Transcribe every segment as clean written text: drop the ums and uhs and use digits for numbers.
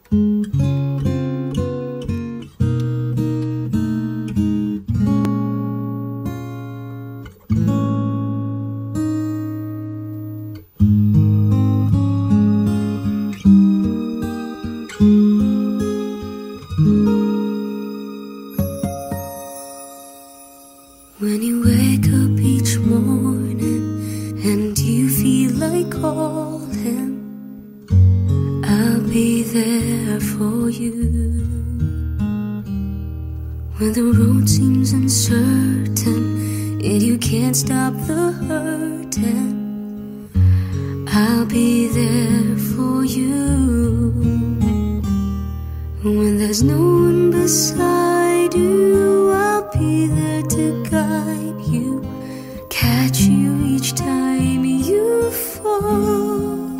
When you wake up each morning and you feel like calling, I'll be there for you. When the road seems uncertain and you can't stop the hurting, I'll be there for you. When there's no one beside you, I'll be there to guide you, catch you each time you fall.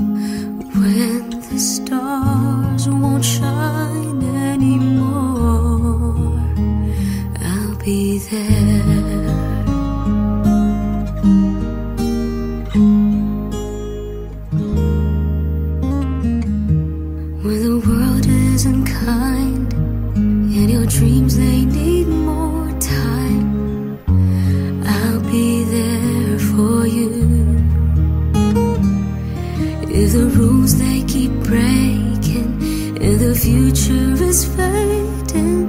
When the stars won't shine anymore, I'll be there. When the world isn't kind and your dreams, they need more time, I'll be there for you. If the rules they keep breaking and the future is fading,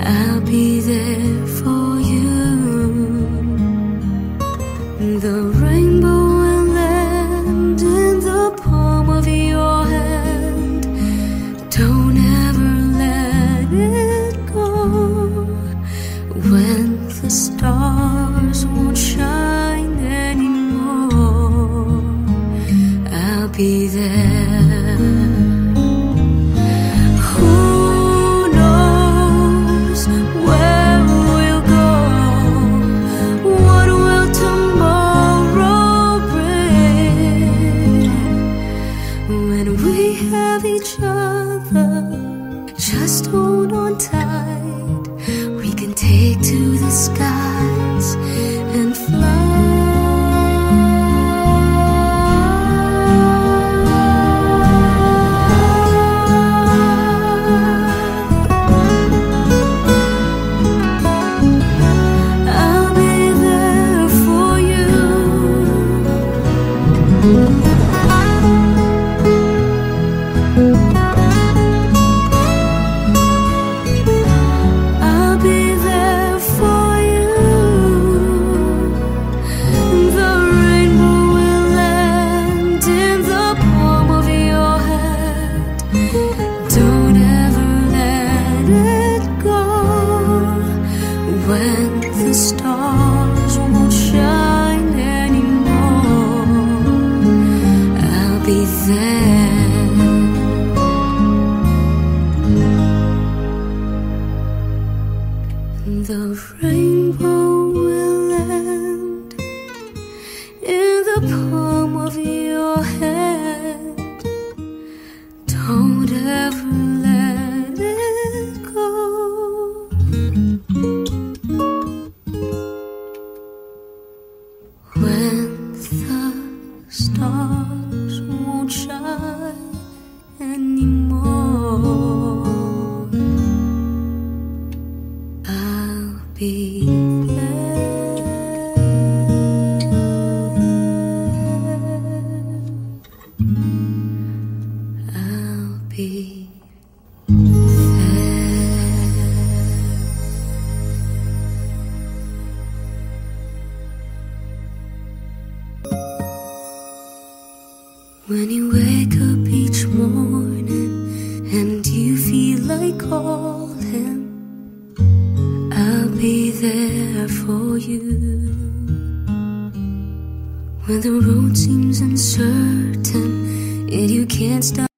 I'll be there for you. The rainbow will land in the palm of your hand. Don't ever let it go. When the stars won't shine anymore, I'll be there. Who knows where we'll go? What will tomorrow bring? When we have each other, just hold on tight. We can take to the skies and fly. I'll be there for you. I'll be there for you. The rainbow will land in the palm of your hand. Don't ever let it go. When the stars won't shine anymore, I'll be there. The rainbow will land in the palm of your hand. Don't ever let it go. When the stars won't shine anymore, I'll be there. I'll be when you wake up each morning and you feel like calling, I'll be there for you. When the road seems uncertain and you can't stop.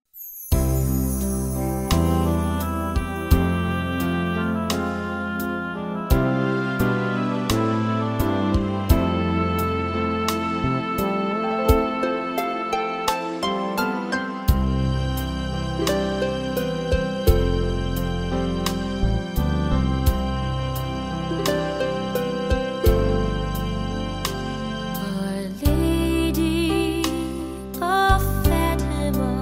Our Lady of Fatima,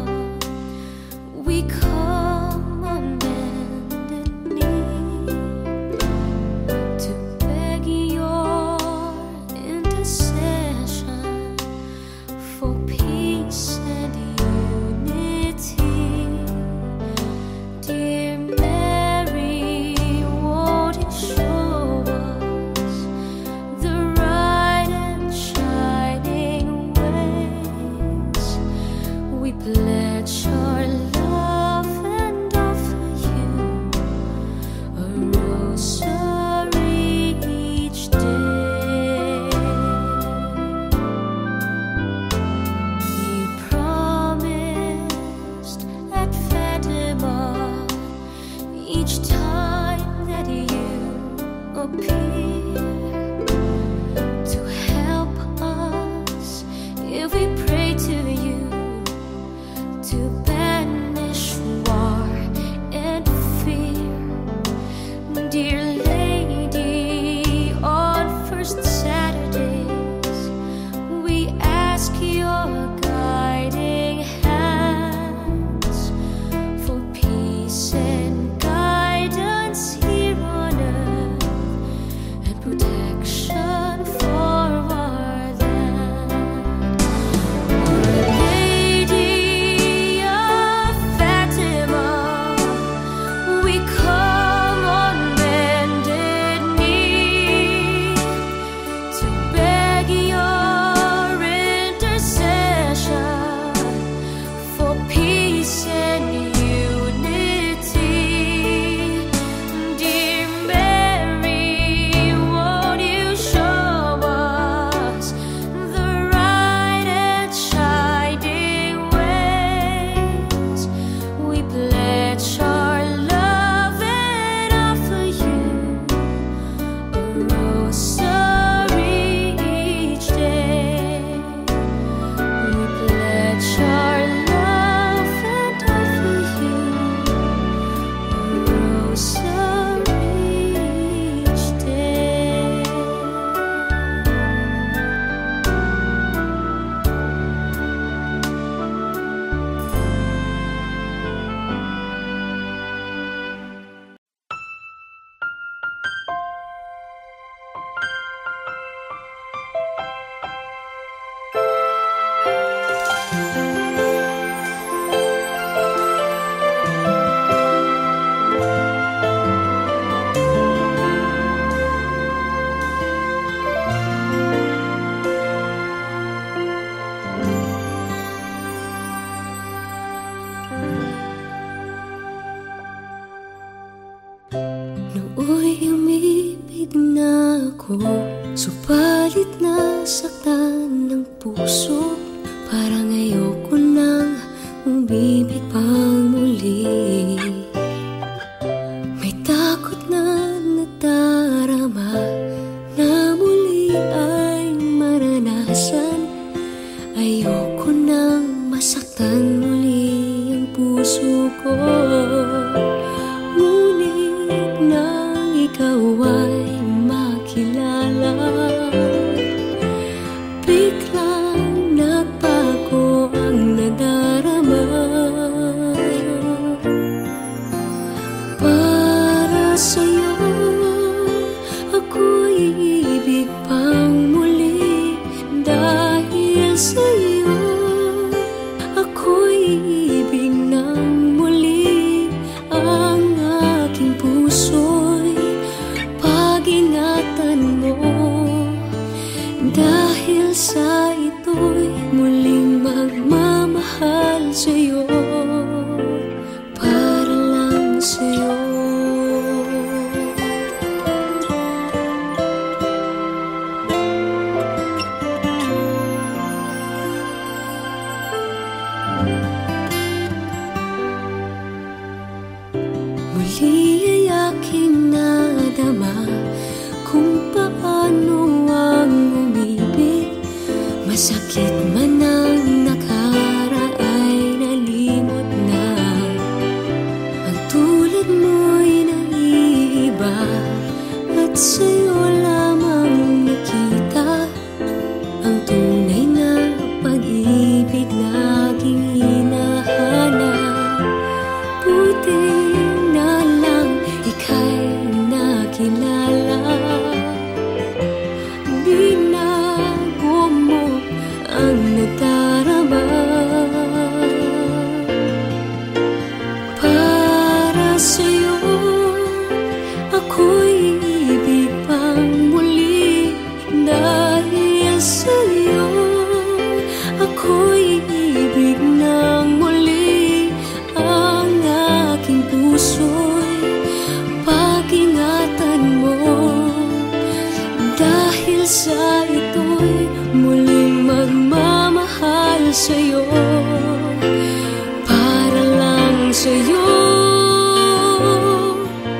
we come on bended knee to beg your intercession for peace and unity. Dear Mary, won't you show us the right and shining ways? We pledge our love and offer you a rosary each day. You promised at Fatima each time that you appear to help us if we pray to you, to banish war and fear. Dear Lady, on first Saturdays we ask your guiding hands for peace and guidance here on earth and protection for our land. Lady of Fatima, we come on bended knee to beg your intercession for peace and unity. Dear Mary, won't you show us the right and shining ways? We pledge our love and offer you a rosary each day. We pledge our love and offer you a rosary each day. Nooy umibig na ako, subalit nasaktan ng puso. Parang ayoko nang umibig pang muli. May takot na nadarama na muli ay maranasan. Ayoko nang masaktan muli ang puso ko. Ngunit nang ikaw ay makilala, biglang nagbago ang nadarama. Para sa'yo ako'y ibig pang muli. Dahil sa'yo ako'y ibig ng muli. Ang aking puso'y pag-ingatan mo. Dahil sa ito'y muling magmamahal sa'yo, para lang sa'yo. Muli ay aking nadama kung paano ang umibig. Masakit man ang nakaraan nalimot na. Ang tulad mo'y naiiba at sa'yo lamang nakita ang tunay na pag-ibig na aking hinahanap.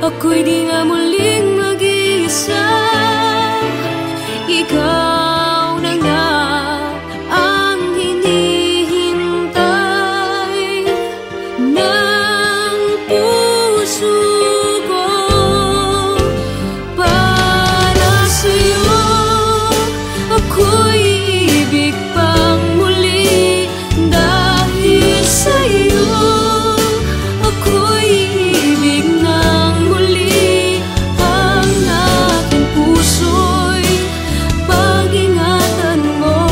ako'y di nga muling mag-iisa. Ikaw na nga ang hinihintay ng puso ko. Para sa'yo ako'y ibig pang muli, dahil sa'yo ako'y ibig ng muli. Ang aking puso'y pag-ingatan mo,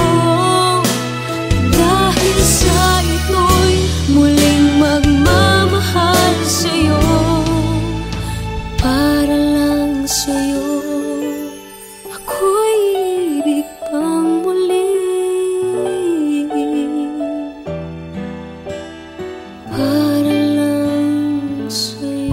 dahil sa ito'y muling magmamahal sa'yo. Para lang sa'yo ako'y ibig pang muli. Para lang sa'yo.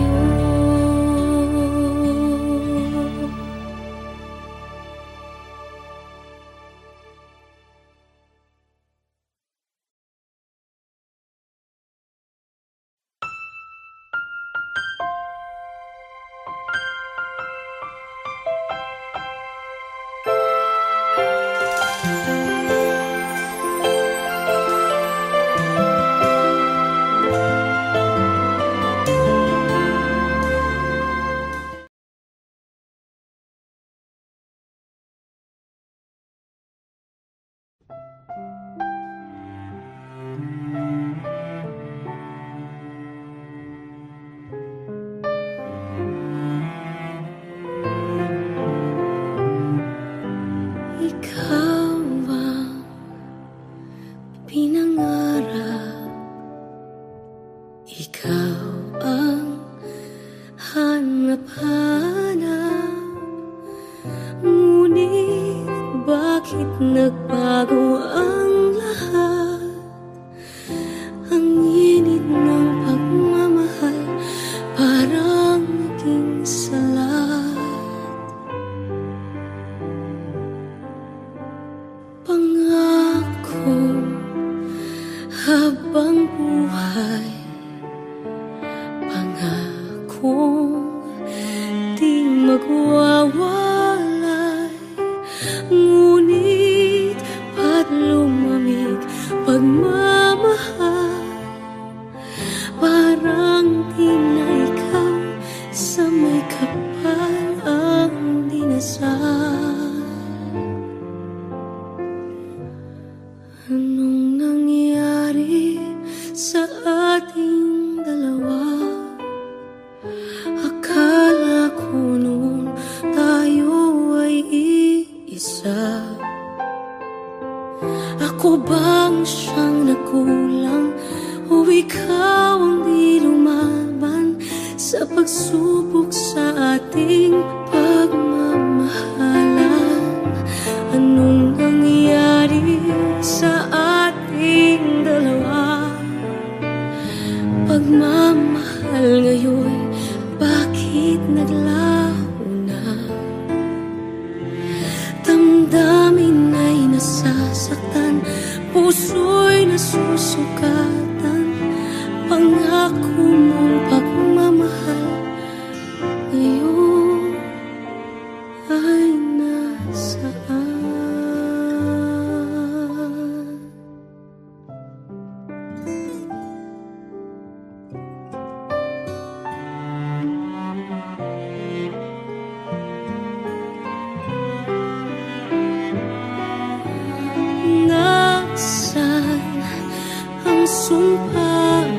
Ikaw ang pinangarap, ikaw ang hanap-hanap. Ngunit bakit nagbago ang lahat? Ang init ng pagmamahal parang naging salat. Pangako habang buhay, pangakong di magwawalay. Ngunit ba't lumamig pagmamahal? Parang di na ikaw sa may kapal ang dinasal. Anong nangyari sa ating dalawa? Akala ko noon tayo ay iisa. Ako bang siyang nakulang, o ikaw ang di lumaban sa pagsubok sa ating pagmamahalan? Anong nangyari sa ating dalawa? Pagmamahal ngayon, bakit naglaho na? Damdamin ay nasasaktan, puso'y nasusukatan. Pangako mong pagmamahal ngayon ay nasaan? Nasaan ang sumpaan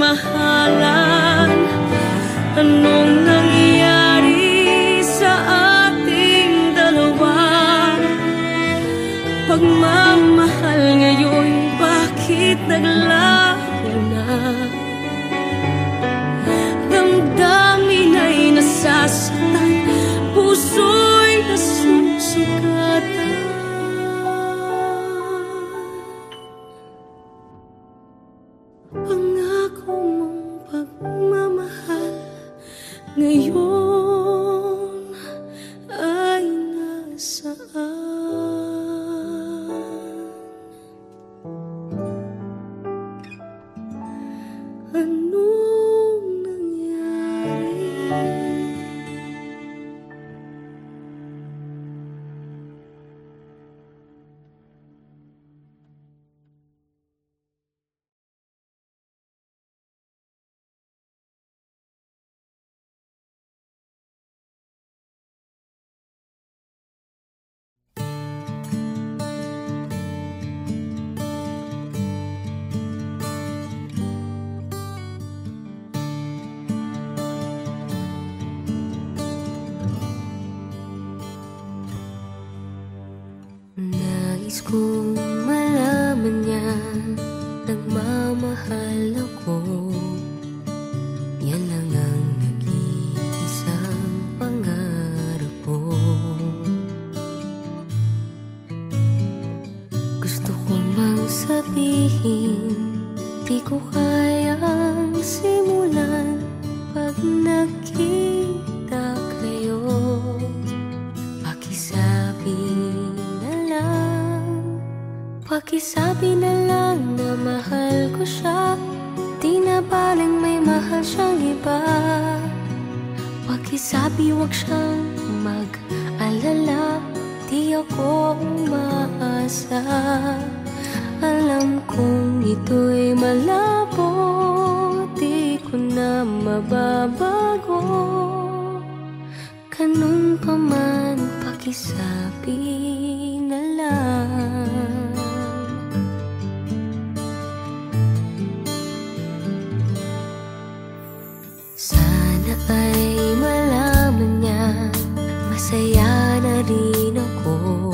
nagmamahalan. Anong nangyari sa ating dalawa? Pagmamahal ngayon, bakit naglaho na? Damdamin ay nasasaktan, puso'y nasusugatan. Pangako mong pagmamahal ngayon ay nasaan? Anong nangyari? Nais kong malaman niya, nagmamahal ako. Yan lang ang nag-iisang pangarap ko. Gusto ko mang sabihin, di ko kayang simulan pag nakita kayo. Pakisabi na lang na mahal ko siya, di na baling may mahal siyang iba. Pakisabi wag siyang mag-alala, di ako umaasa. Alam kong ito'y malabo, di ko na mababago. Ganun pa man, pakisabi na lang. Ay malaman niya, masaya na rin ako.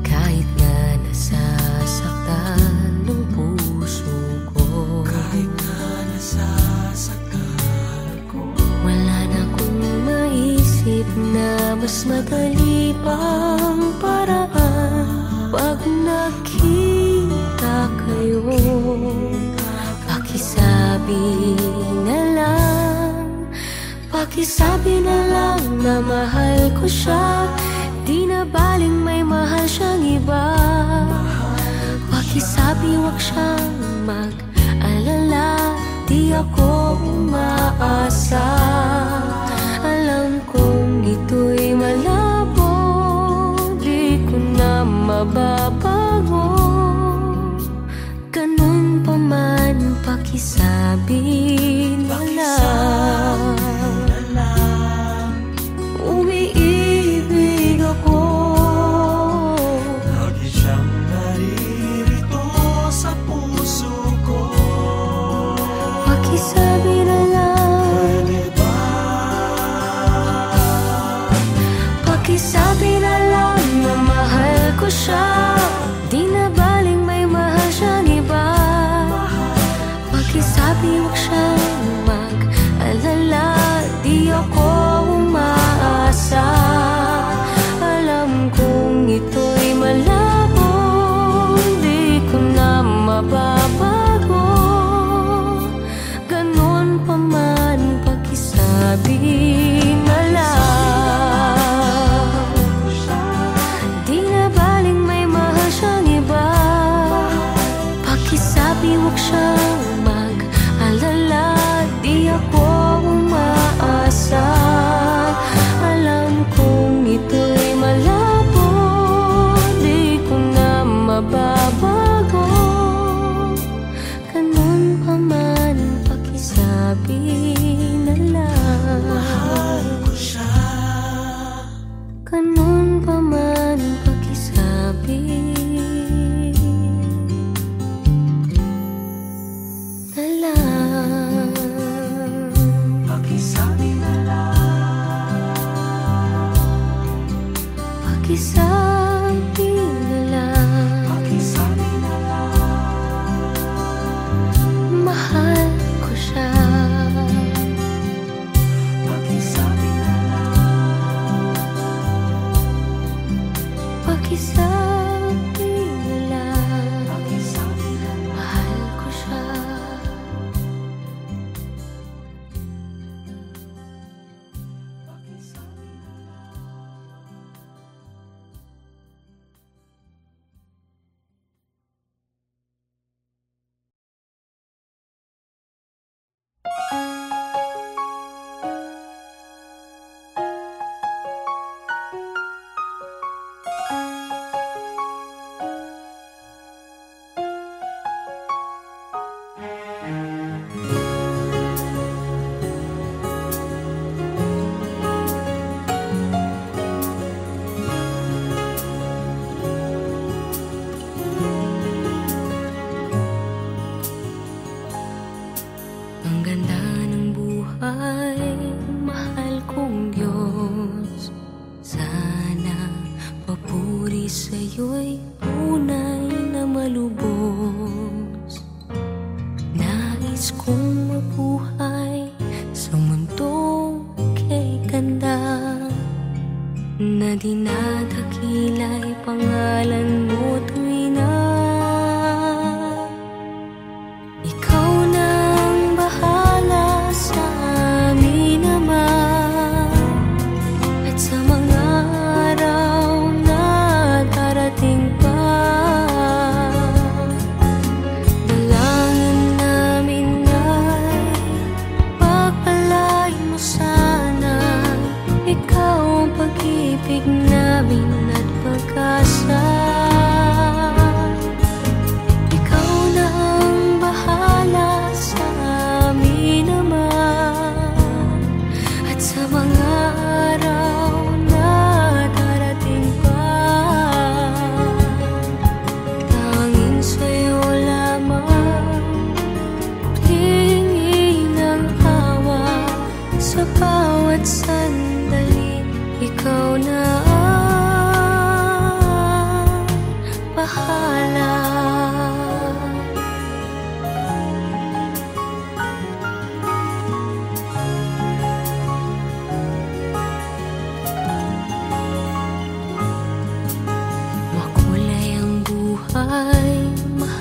Kahit na nasasaktan ng puso ko. Kahit na nasasaktan ako. Wala na akong maisip na mas madali pang paraan. Pag nakita kayo, pakisabi na lang. Pakisabi na lang na mahal ko siya, di na baling may mahal siyang iba. Pakisabi wag siyang mag-alala, di ako umaasa. Alam kong ito'y malabo, di ko na mababago. Ganun pa man, pakisabi na lang. Umiibig ako, lagi siyang naririto sa puso ko. Pakisabi na lang, pwede ba? Pakisabi na lang na mahal ko siya, di na baling may mahal siyang iba. Pakisabi wag siyang mag-alala, di ako umaasa. Alam kong ito'y malabo, di ko na mababago. Ganun pa man, pakisabi na lang. Di na baling may mahal siyang iba. Pakisabi wag siyang mag-alala,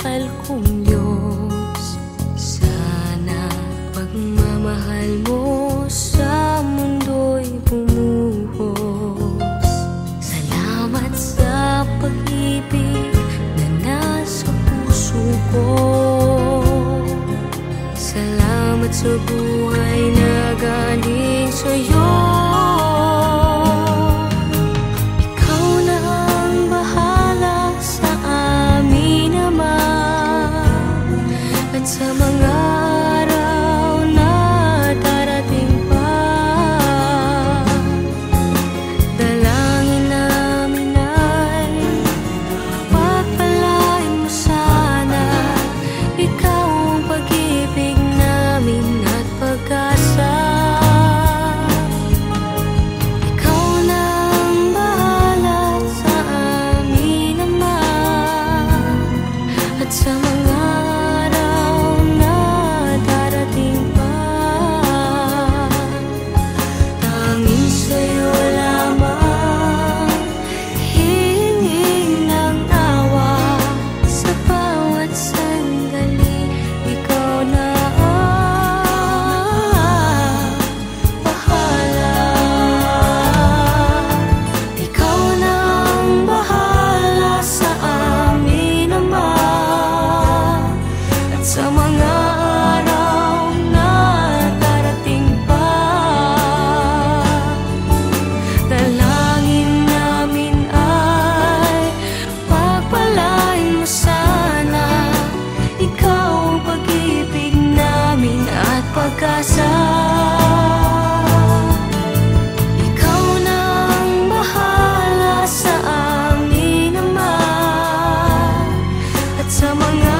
mahal kong Diyos, sana pagmamahal mo sa mundo'y bumuhos. Salamat sa pag-ibig na nasa puso ko. Salamat sa buhay na galing sa'yo. Ikaw na ang bahala sa amin, Ama, at sa mga araw na darating pa. Dalangin namin ay pagpalain mo sana. Ikaw ang pag-ibig namin at pag-asa. Ikaw na ang bahala sa amin, Ama, at sa mga araw na darating pa. Tanging sa'yo lamang hihinging ng awa sa bawat sandali. Ikaw na ang bahala. Ikaw na ang bahala sa amin, Ama, at sa mga araw na darating pa. Dalangin namin ay pagpalain mo sana. Ikaw ang pag-ibig namin at pag-asa. Ikaw na ang bahala sa amin, Ama, at sa mga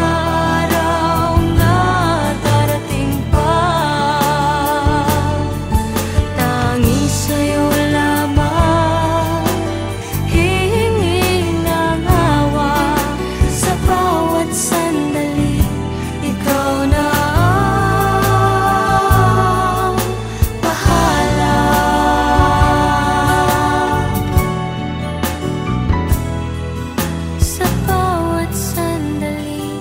araw na darating pa. Tanging sa'yo lamang hihingin ng awa sa bawat sandali. Ikaw na ang bahala. Sa bawat sandali,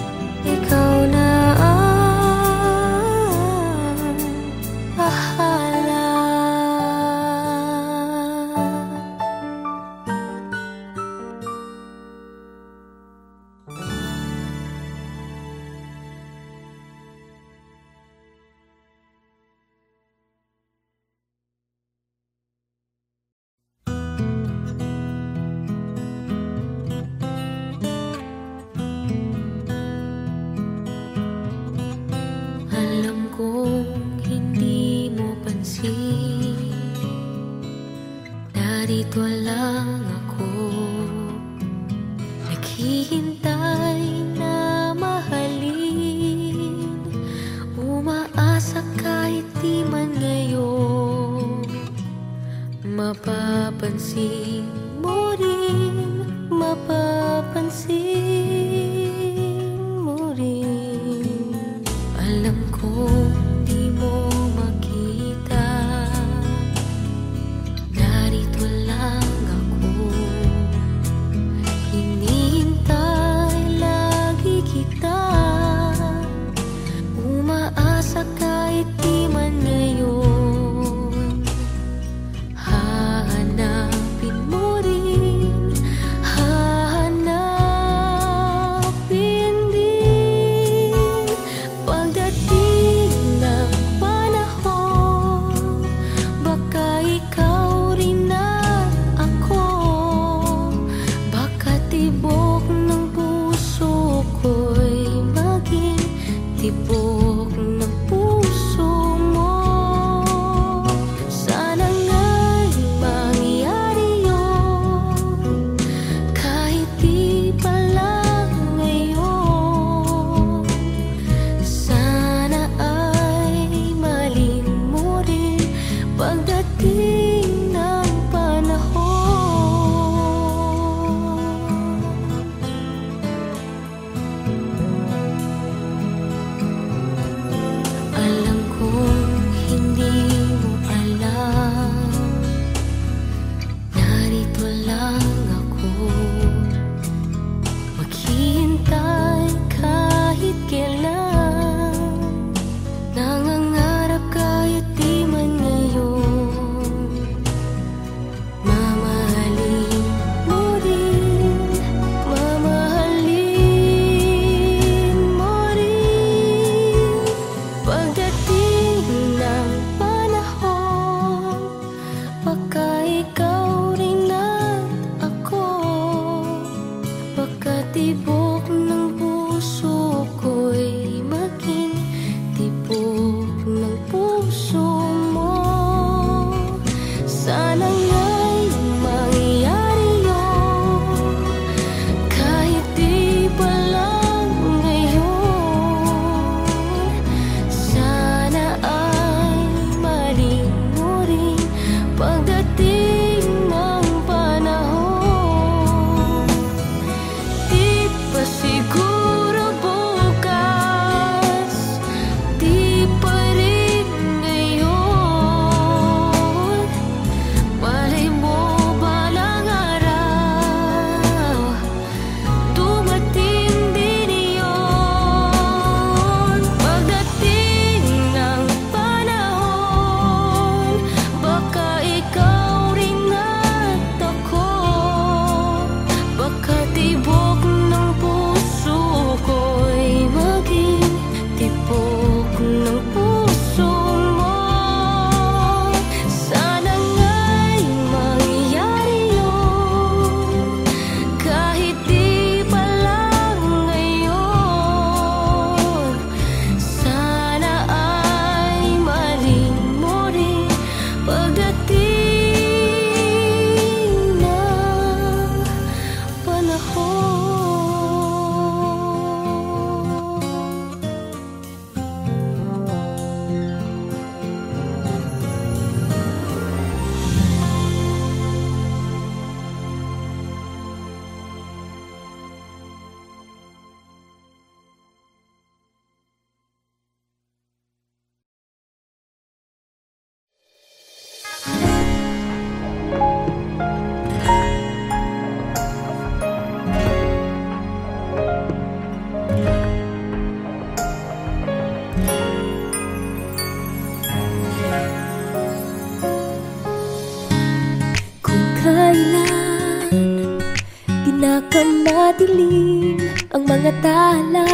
madilim ang mga tala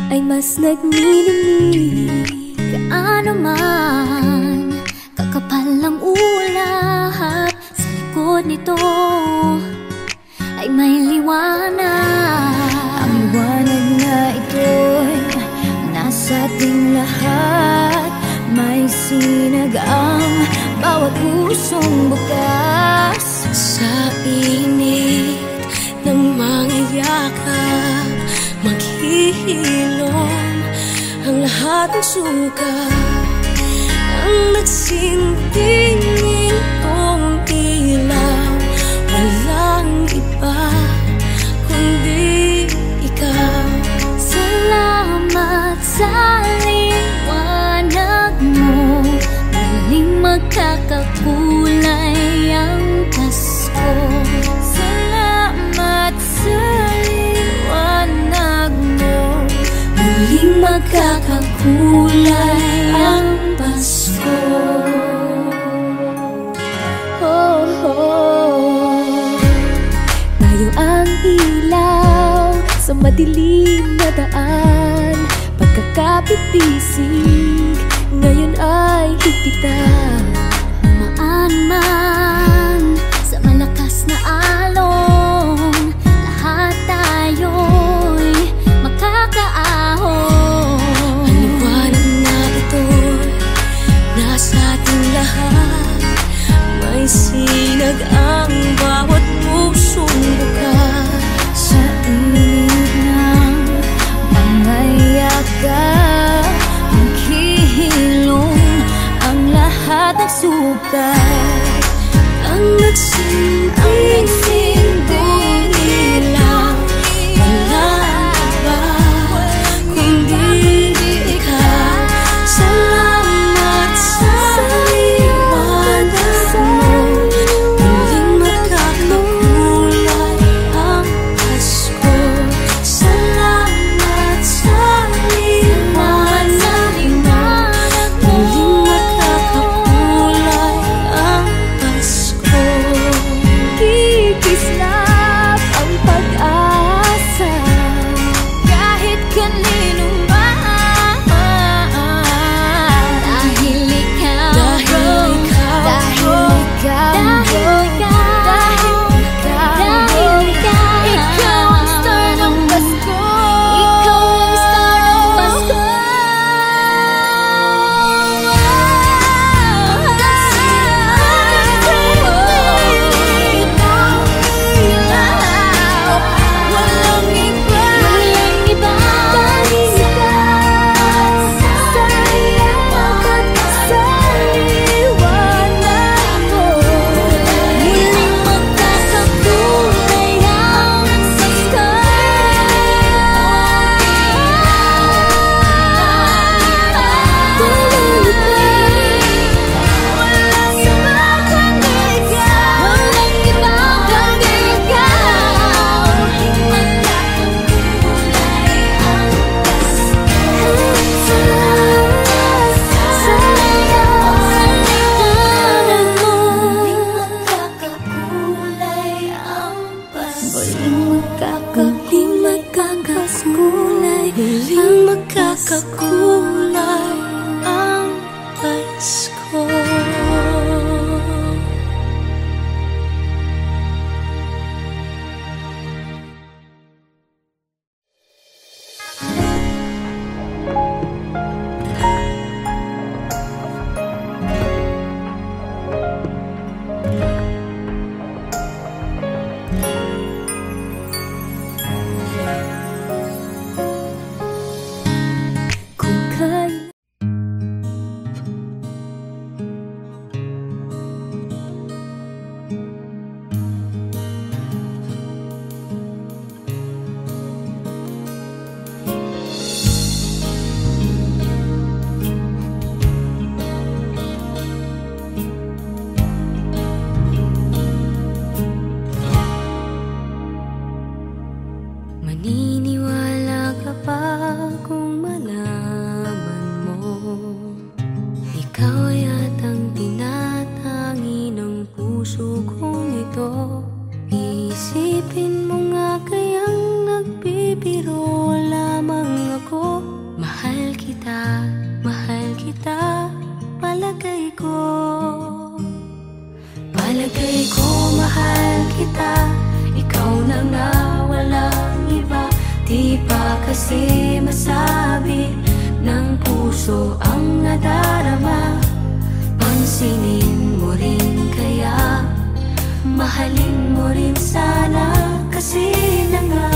ay mas nagniningnig. Gaano man kakapal ang ulap, sa likod nito ay may liwanag. Ang liwanag na ito'y nasa ating lahat, may sinag ang bawat pusong bukas. Sa init ng mga yakap, maghihilom ang lahat ng sukat. Ang nagsintingin kong ilaw, walang iba kundi ikaw. Salamat sa liwanag mo, muling magkakakulay ang Pasko. Salamat sa liwanag mo, muling magkakakulay ang Pasko. Oh, oh. Tayo ang ilaw sa madilim na daan, pagkakapit-bisig ngayon ay higpitan. Umaan man sa malakas na alon, lahat tayo'y makakaahon. Ang liwanag na ito nasa ating lahat, may sinag ang bawat pusong bukas. Sa init ng mga yakap, maghihilom ang lahat ng sukat. Ang nagsinding ilaw, walang iba kundi ikaw. Salamat sa liwanag mo, muling magkakakulay ang Pasko. Salamat sa liwanag mo, muling magkakakulay ang Pasko. Kikislap ang pag-asa kahit kanino man, dahil ikaw, dahil ikaw, dahil ikaw, ikaw ang star ng Pasko. Ikaw ang star ng Pasko. Walang iba, walang iba, dahil ikaw, sa liwanag, sa liwanag mo, muling magkakakulay ang Pasko. Walang iba kundi ikaw, walang iba kundi ikaw, muling magkakakulay ang Pasko. Sa liwanag mo, muling magkakakulay ang Pasko. Muling magkakakulay, muling magkakakulay ang Pasko. Kung kailan maniniwala ka pa kung malaman mo, ikaw yatang tinatangi ng puso kong ito. Iisipin mo nga pa kasi masabi ng puso ang nadarama. Pansinin mo rin kaya, mahalin mo rin sana, kasi na nga